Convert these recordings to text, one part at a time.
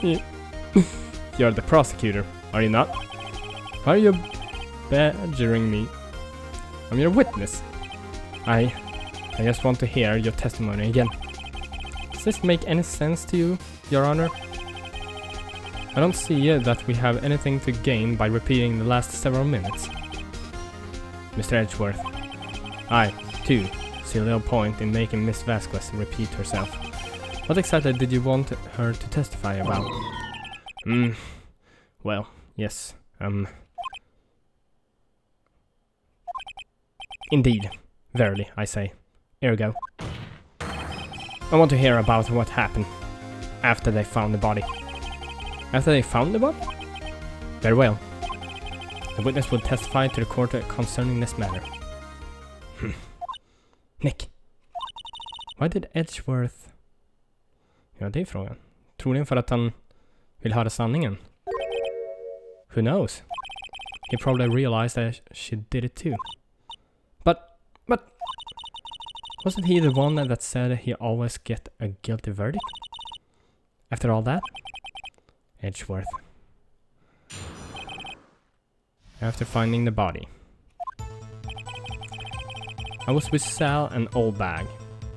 You're the prosecutor, are you not? Why are you badgering me? I'm your witness. I just want to hear your testimony again. Does this make any sense to you, Your Honor? I don't see that we have anything to gain by repeating the last several minutes. Mr. Edgeworth, I, too, see a little point in making Miss Vasquez repeat herself. What exactly did you want her to testify about? Well, yes, Indeed, verily, I say. Ergo. I want to hear about what happened after they found the body. After they found the body? Very well. The witness will testify to the court concerning this matter. Nick. Why did Edgeworth... Ja, det är frågan. Troligen för att han vill höra sanningen. Who knows? He probably realized that she did it too. But... Wasn't he the one that said he always get a guilty verdict? After all that? Edgeworth. After finding the body. I was with Sal and Old Bag,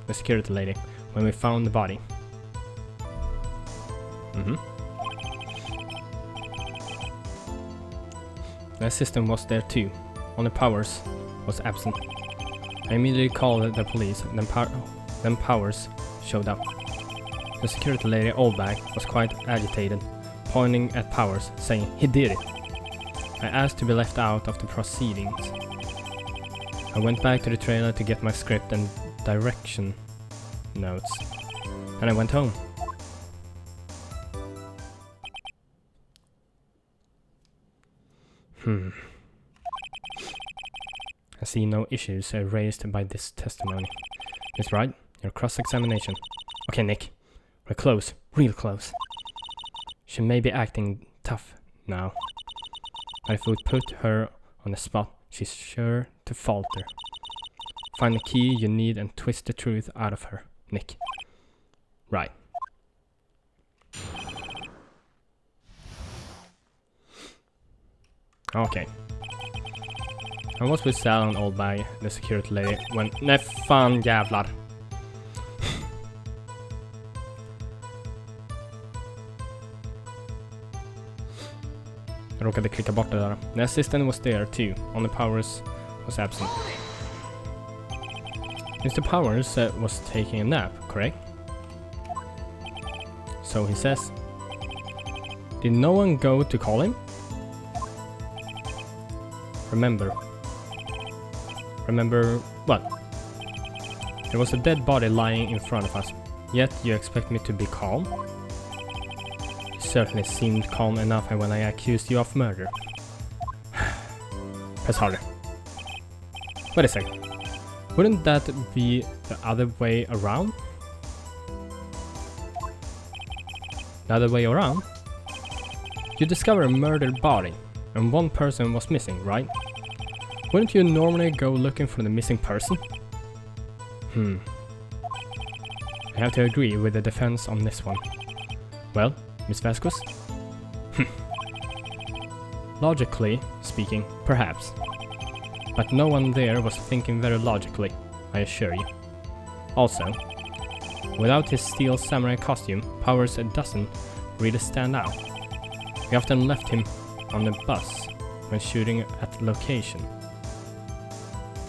the security lady, when we found the body. The assistant was there too, only Powers was absent. I immediately called the police, then Powers showed up. The security lady, Old Bag, was quite agitated, pointing at Powers, saying he did it. I asked to be left out of the proceedings. I went back to the trailer to get my script and direction notes, and I went home. I see no issues raised by this testimony. Miss Wright, your cross-examination. Okay, Nick, we're close, real close. She may be acting tough now, but if we put her on the spot, she's sure to falter. Find the key you need and twist the truth out of her, Nick. Right. Okay. I was with Sal and Old Bag, the security lady, when... Nej fan jävlar! Jag råkade klicka bort det där. The assistant was there too, only Powers was absent. Mr. Powers was taking a nap, correct? So he says. Did no one go to call him? Remember what? There was a dead body lying in front of us, yet you expect me to be calm? You certainly seemed calm enough when I accused you of murder. Press harder. Wait a second. Wouldn't that be the other way around? The other way around? You discover a murdered body, and one person was missing, right? Wouldn't you normally go looking for the missing person? I have to agree with the defense on this one. Well, Miss Vasquez? Logically speaking, perhaps. But no one there was thinking very logically, I assure you. Also, without his steel samurai costume, Powers doesn't really stand out. We often left him on the bus when shooting at the location.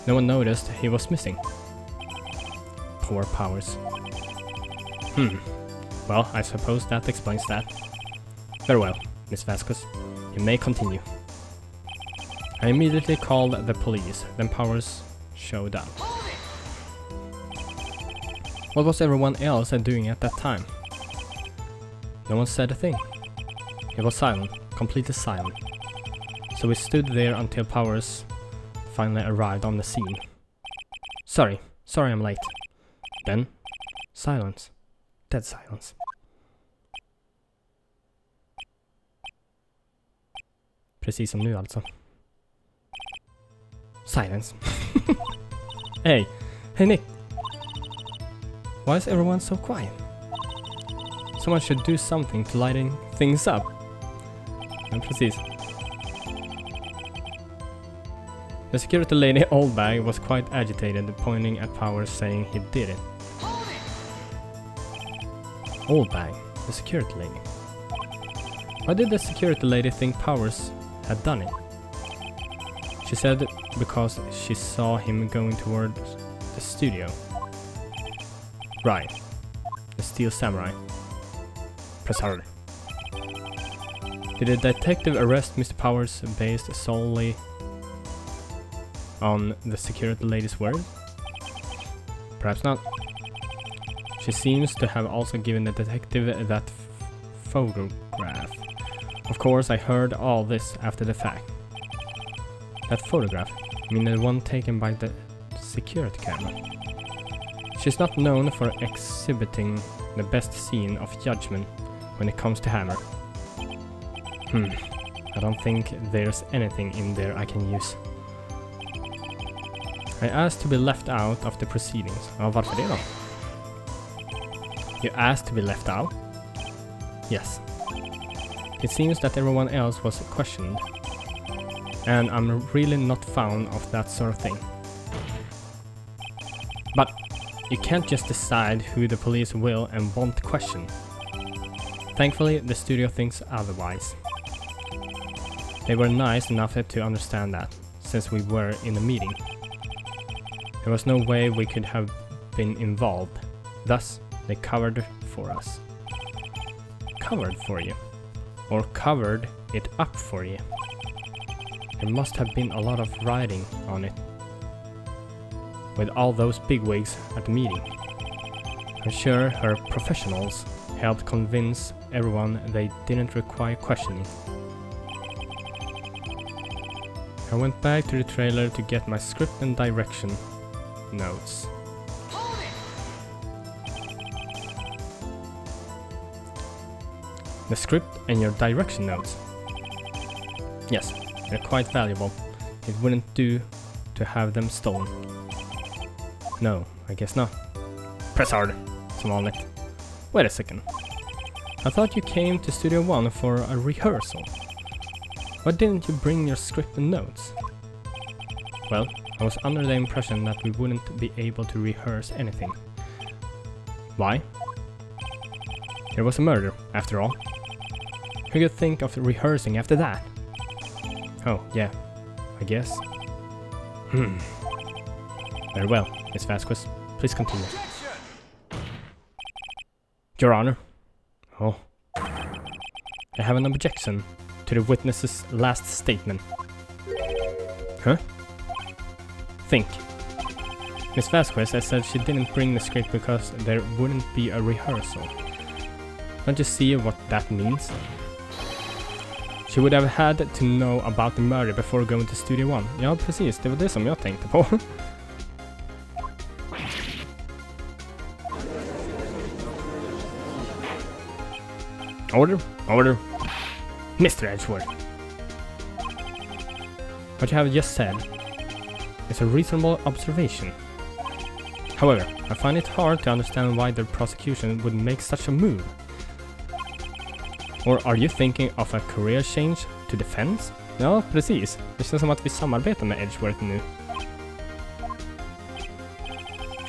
No one noticed he was missing. Poor Powers. Well, I suppose that explains that. Very well, Miss Vasquez. You may continue. I immediately called the police, then Powers showed up. What was everyone else doing at that time? No one said a thing. It was silent, completely silent. So we stood there until Powers finally arrived on the scene. Sorry I'm late. Then, silence. Dead silence. Precis som nu alltså. Silence. Hey Nick. Why is everyone so quiet? Someone should do something to lighten things up. Ja, precis. The security lady Oldbag was quite agitated, pointing at Powers, saying he did it. Oldbag, the security lady. Why did the security lady think Powers had done it? She said because she saw him going towards the studio. Right. The Steel Samurai. Press harder. Did the detective arrest Mr. Powers based solely on the security lady's word? Perhaps not. She seems to have also given the detective that photograph. Of course, I heard all this after the fact. That photograph? I mean the one taken by the security camera. She's not known for exhibiting the best scene of judgment when it comes to Hammer. I don't think there's anything in there I can use. I asked to be left out of the proceedings. Ja, varför det då? You asked to be left out? Yes. It seems that everyone else was questioned. And I'm really not fond of that sort of thing. But you can't just decide who the police will and won't question. Thankfully, the studio thinks otherwise. They were nice enough to understand that, since we were in a meeting. There was no way we could have been involved. Thus, they covered for us. Covered for you? Or covered it up for you? There must have been a lot of writing on it, with all those bigwigs at the meeting. I'm sure her professionals helped convince everyone they didn't require questioning. I went back to the trailer to get my script and direction notes. The script and your direction notes? Yes, they're quite valuable. It wouldn't do to have them stolen. No, I guess not. Press hard, som vanligt. Wait a second. I thought you came to Studio One for a rehearsal. Why didn't you bring your script and notes? Well, I was under the impression that we wouldn't be able to rehearse anything. Why? There was a murder, after all. Who could think of rehearsing after that? Oh, yeah, I guess. Very well, Miss Vasquez. Please continue. Your Honor. Oh. I have an objection to the witness's last statement. Huh? Think. Miss Vasquez said she didn't bring the script because there wouldn't be a rehearsal. Don't you see what that means? She would have had to know about the murder before going to Studio One. Ja, precis. Det var det som jag tänkte på. Order, order. Mr. Edgeworth. What you have just said is a reasonable observation. However, I find it hard to understand why the prosecution would make such a move. Or are you thinking of a career change to defense? Ja, precis. Det känns som att vi samarbetar med Edgeworth nu.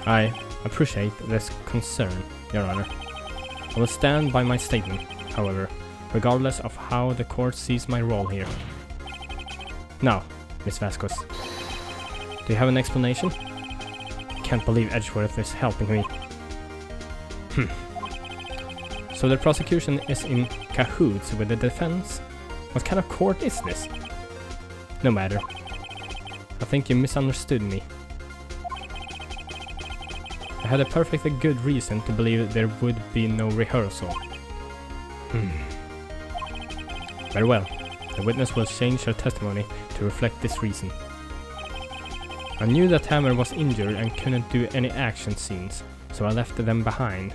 I appreciate this concern, Your Honor. I will stand by my statement, however, regardless of how the court sees my role here. Now, Miss Vasquez, do you have an explanation? I can't believe Edgeworth is helping me. So the prosecution is in cahoots with the defense? What kind of court is this? No matter. I think you misunderstood me. I had a perfectly good reason to believe there would be no rehearsal. Very well. The witness will change her testimony to reflect this reason. I knew that Hammer was injured and couldn't do any action scenes, so I left them behind.